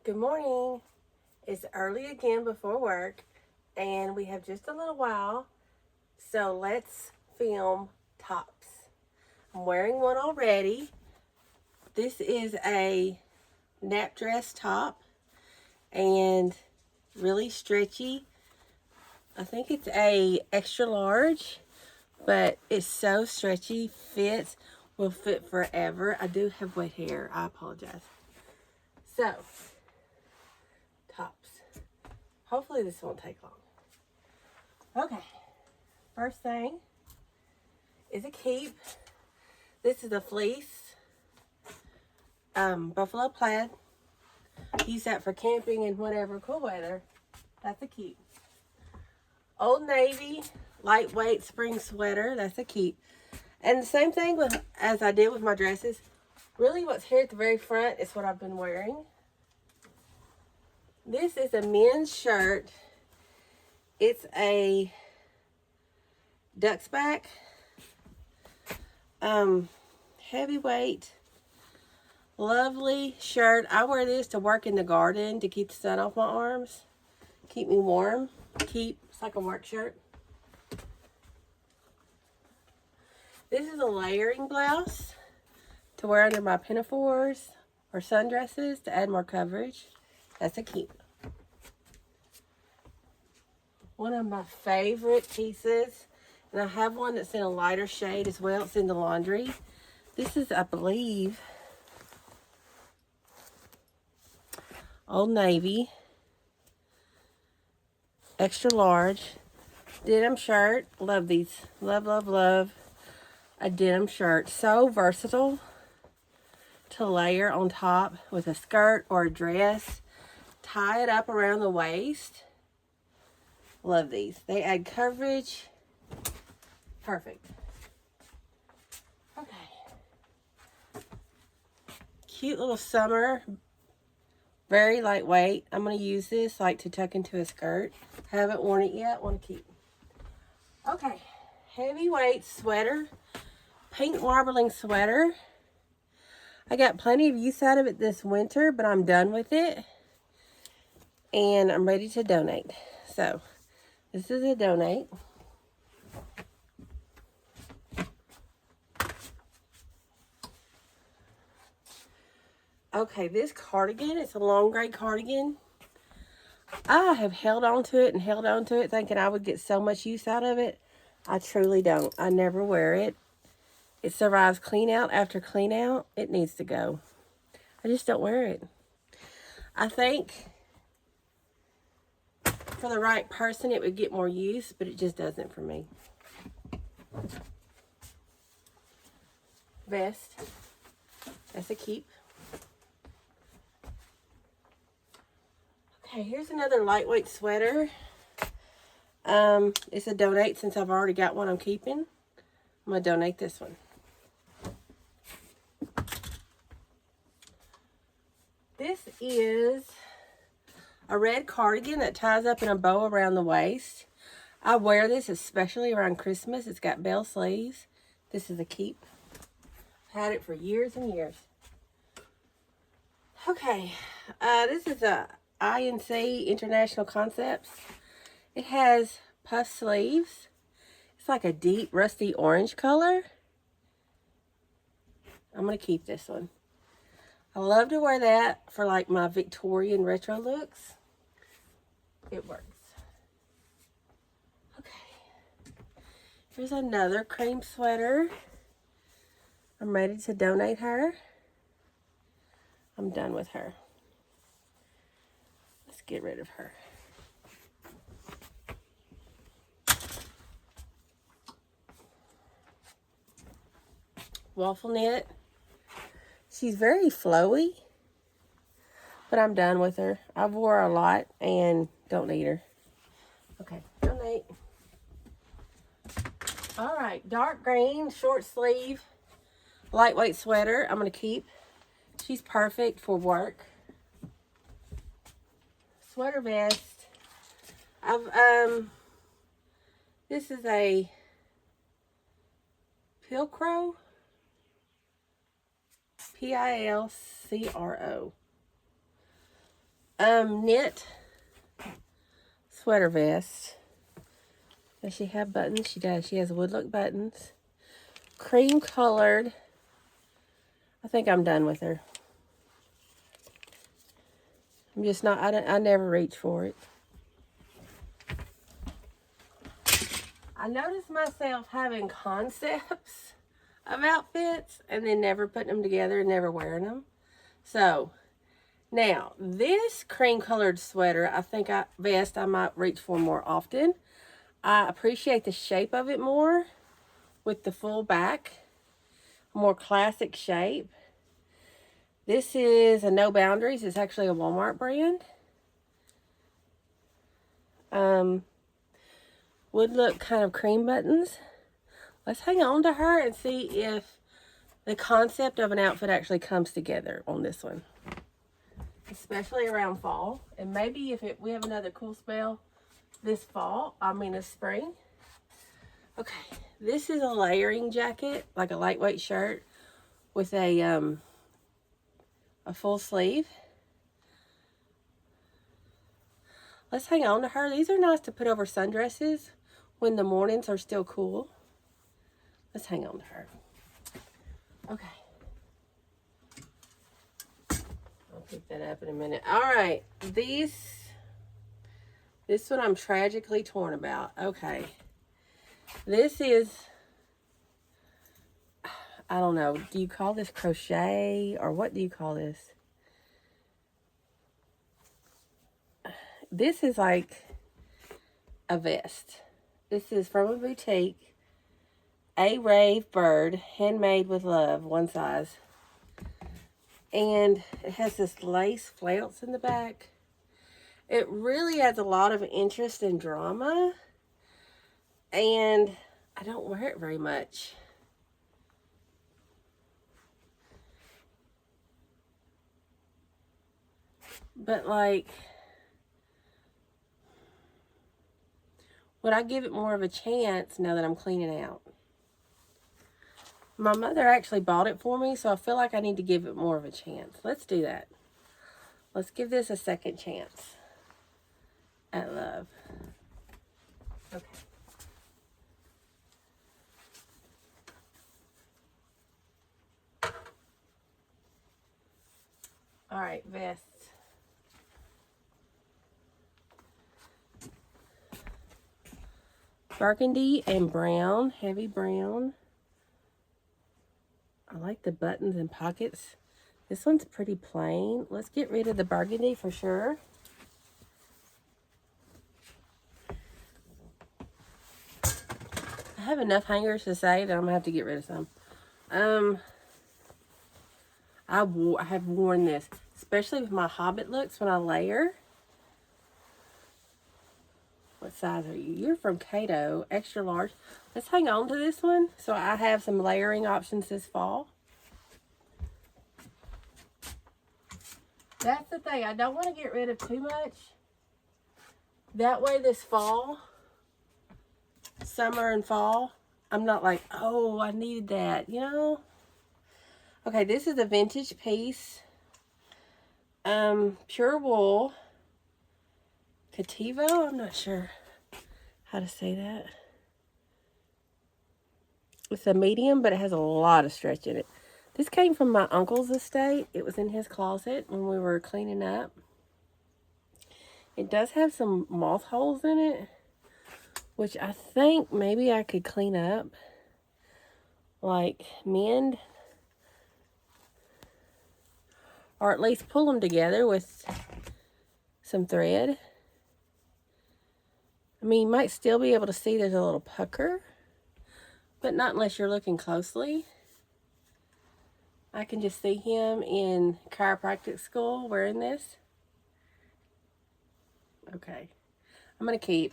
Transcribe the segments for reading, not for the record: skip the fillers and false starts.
Good morning. It's early again before work, and we have just a little while, so let's film tops. I'm wearing one already. This is a nap dress top and really stretchy. I think it's a extra large, but it's so stretchy, fits, will fit forever. I do have wet hair, I apologize. So, tops. Hopefully this won't take long. Okay, first thing is a keep. This is a fleece, buffalo plaid. Use that for camping and whatever, cool weather. That's a keep. Old Navy, lightweight spring sweater. That's a keep. And the same thing with as I did with my dresses. Really what's here at the very front is what I've been wearing. This is a men's shirt. It's a duck's back, heavyweight, lovely shirt. I wear this to work in the garden to keep the sun off my arms, keep me warm, it's like a work shirt. This is a layering blouse to wear under my pinafores or sundresses to add more coverage. That's a keep. One of my favorite pieces, and I have one that's in a lighter shade as well. It's in the laundry. This is, I believe, Old Navy, extra large, denim shirt. Love these. Love, love, love a denim shirt. So versatile to layer on top with a skirt or a dress. Tie it up around the waist. Love these. They add coverage. Perfect. Okay. Cute little summer. Very lightweight. I'm going to use this like to tuck into a skirt. Haven't worn it yet. Want to keep. Okay. Heavyweight sweater. Pink marbling sweater. I got plenty of use out of it this winter, but I'm done with it. And I'm ready to donate. So, this is a donate. Okay, this cardigan, it's a long gray cardigan. I have held on to it and held on to it thinking I would get so much use out of it. I truly don't. I never wear it. It survives clean out after clean out. It needs to go. I just don't wear it. I think for the right person it would get more use, but it just doesn't for me. Vest. That's a keep. Okay, here's another lightweight sweater. It's a donate since I've already got one I'm keeping. I'm going to donate this one. This is a red cardigan that ties up in a bow around the waist. I wear this especially around Christmas. It's got bell sleeves. This is a keep. I've had it for years and years. Okay, this is a INC International Concepts. It has puff sleeves. It's like a deep rusty orange color. I'm going to keep this one. I love to wear that for like my Victorian retro looks. It works. Okay. Here's another cream sweater. I'm ready to donate her. I'm done with her. Let's get rid of her. Waffle knit. She's very flowy, but I'm done with her. I've wore her a lot and don't need her. Okay, donate. All right, dark green, short sleeve, lightweight sweater. I'm going to keep. She's perfect for work. Sweater vest. This is a Pilcro. Pilcro. knit sweater vest. Does she have buttons? She does. She has wood look buttons. Cream colored. I think I'm done with her. I'm just not, I never reach for it. I noticed myself having concepts of outfits and then never putting them together and never wearing them. So, now, this cream colored sweater, vest I might reach for more often. I appreciate the shape of it more with the full back. More classic shape. This is a No Boundaries. It's actually a Walmart brand. Would look kind of cream buttons. Let's hang on to her and see if the concept of an outfit actually comes together on this one. Especially around fall. And maybe if we have another cool spell this spring. Okay, this is a layering jacket, like a lightweight shirt with a full sleeve. Let's hang on to her. These are nice to put over sundresses when the mornings are still cool. Let's hang on to her. Okay. I'll pick that up in a minute. All right. This one I'm tragically torn about. Okay. This is, I don't know. Do you call this crochet or what do you call this? This is like a vest. This is from a boutique. A Rave Bird, handmade with love, one size. And it has this lace flounce in the back. It really adds a lot of interest and drama. And I don't wear it very much. But like, would I give it more of a chance now that I'm cleaning out? My mother actually bought it for me, so I feel like I need to give it more of a chance. Let's do that. Let's give this a second chance at love. Okay. All right, vests. Burgundy and brown, heavy brown. I like the buttons and pockets. This one's pretty plain. Let's get rid of the burgundy for sure. I have enough hangers to say that I'm gonna have to get rid of some. I have worn this, especially with my Hobbit looks when I layer. What size are you? You're from Cato, extra large. Let's hang on to this one so I have some layering options this fall. That's the thing. I don't want to get rid of too much. That way this fall, summer and fall, I'm not like, oh, I needed that, you know? Okay, this is a vintage piece. Pure wool. Cativo, I'm not sure how to say that. It's a medium, but it has a lot of stretch in it. This came from my uncle's estate. It was in his closet when we were cleaning up. It does have some moth holes in it, which I think maybe I could clean up. Like mend. Or at least pull them together with some thread. I mean, you might still be able to see there's a little pucker, but not unless you're looking closely. I can just see him in chiropractic school wearing this. Okay. I'm going to keep.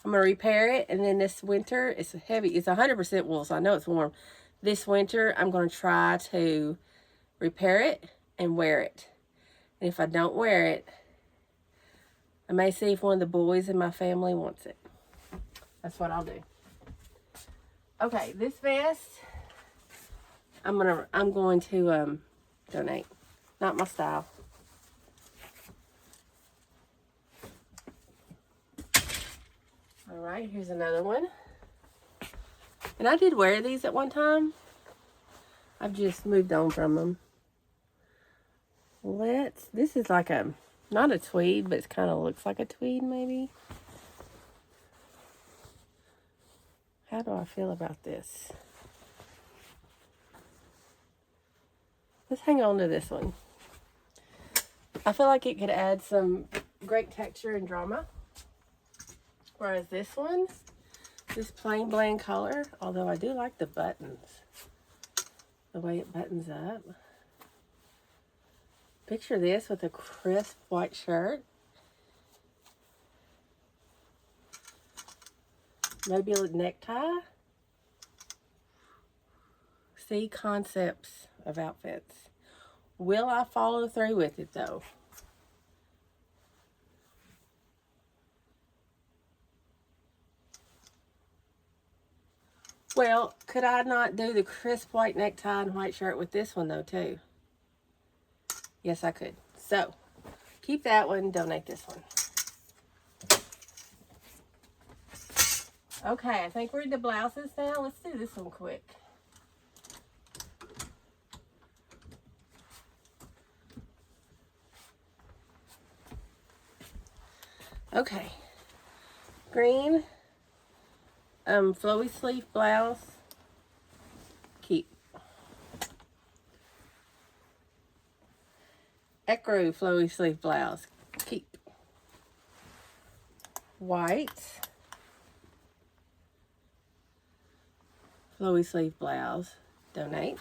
I'm going to repair it, and then this winter, it's heavy. It's 100% wool, so I know it's warm. This winter, I'm going to try to repair it and wear it. And if I don't wear it, I may see if one of the boys in my family wants it. That's what I'll do. Okay, this vest, I'm going to donate. Not my style. right, here's another one. And I did wear these at one time. I've just moved on from them. This is like a, not a tweed, but it kind of looks like a tweed maybe. How do I feel about this? Let's hang on to this one. I feel like it could add some great texture and drama. Whereas this one, this plain bland color, although I do like the buttons, the way it buttons up. Picture this with a crisp white shirt. Maybe a necktie. See, concepts of outfits. Will I follow through with it though? Well, could I not do the crisp white necktie and white shirt with this one though too? Yes, I could. So, keep that one, donate this one. Okay, I think we're into blouses now. Let's do this one quick. Okay, green, flowy sleeve blouse, keep. Ecru flowy sleeve blouse, keep. White, flowy sleeve blouse, donate.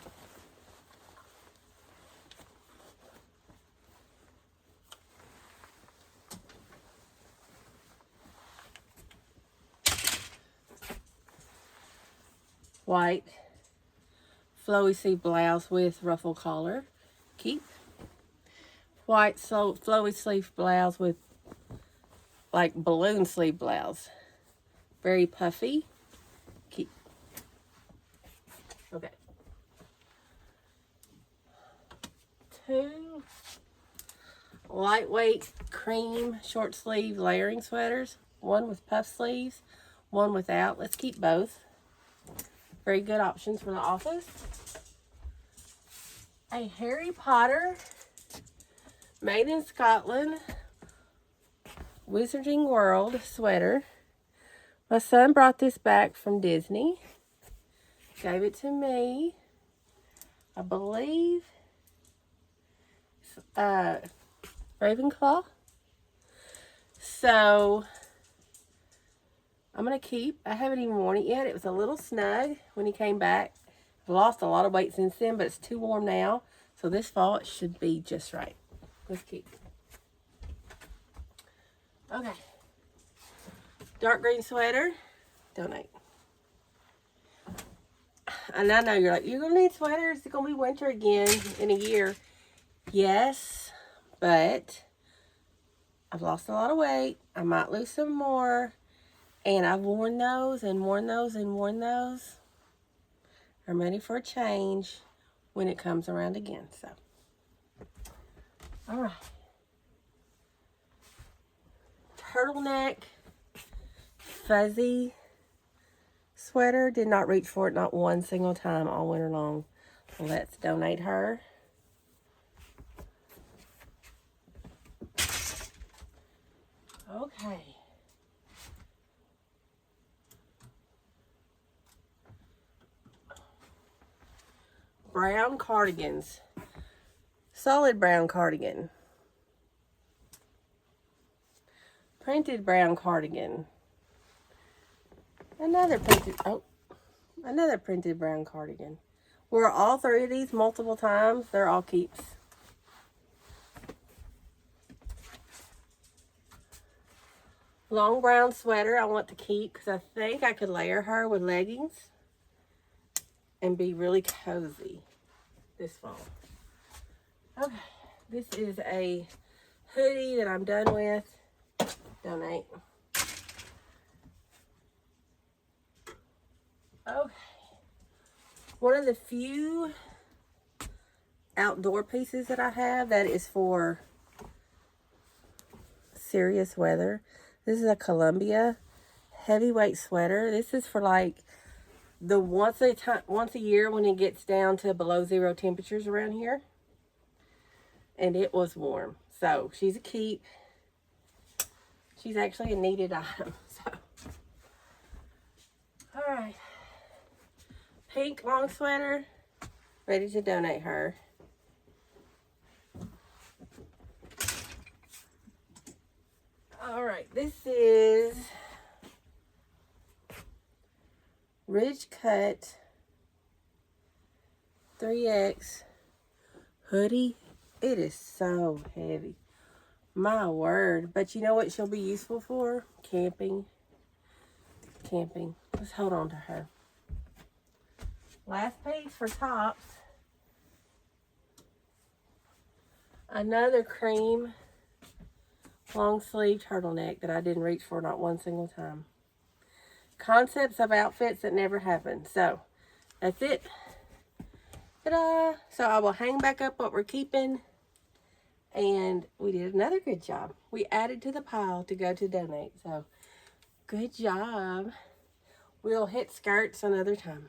White, flowy sleeve blouse with ruffle collar, keep. White flowy sleeve blouse with like balloon sleeve blouse, very puffy, keep. Okay. 2 lightweight cream short sleeve layering sweaters, one with puff sleeves, one without. Let's keep both. Very good options for the office. A Harry Potter, made in Scotland, Wizarding World sweater. My son brought this back from Disney. Gave it to me. I believe Ravenclaw. So I'm going to keep. I haven't even worn it yet. It was a little snug when he came back. I've lost a lot of weight since then, but it's too warm now. So this fall, it should be just right. Let's keep. Okay. Dark green sweater. Donate. And I know you're like, you're going to need sweaters. It's going to be winter again in a year. Yes, but I've lost a lot of weight. I might lose some more. And I've worn those and worn those and worn those. I'm ready for a change when it comes around again. So, all right. Turtleneck, fuzzy sweater. Did not reach for it, not one single time all winter long. Let's donate her. Okay. Brown cardigans. Solid brown cardigan. Printed brown cardigan. Another printed brown cardigan. Wore all 3 of these multiple times. They're all keeps. Long brown sweater I want to keep because I think I could layer her with leggings and be really cozy this fall. Okay, this is a hoodie that I'm done with. Donate. Okay. One of the few outdoor pieces that I have that is for serious weather. This is a Columbia heavyweight sweater. This is for like the once a year when it gets down to below 0 temperatures around here. And it was warm. So she's a keep. She's actually a needed item. So, all right. Pink long sweater. Ready to donate her. All right. This is Ridge Cut 3X hoodie. It is so heavy. My word. But you know what she'll be useful for? Camping. Camping. Let's hold on to her. Last piece for tops. Another cream long sleeve turtleneck that I didn't reach for not one single time. Concepts of outfits that never happen. So, that's it. Ta-da! So I will hang back up what we're keeping. And we did another good job. We added to the pile to go to donate. So, good job. We'll hit skirts another time.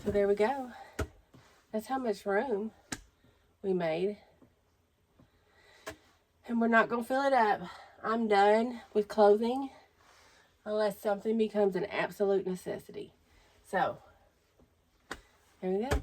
So there we go. That's how much room we made. And we're not going to fill it up. I'm done with clothing unless something becomes an absolute necessity. So, there we go.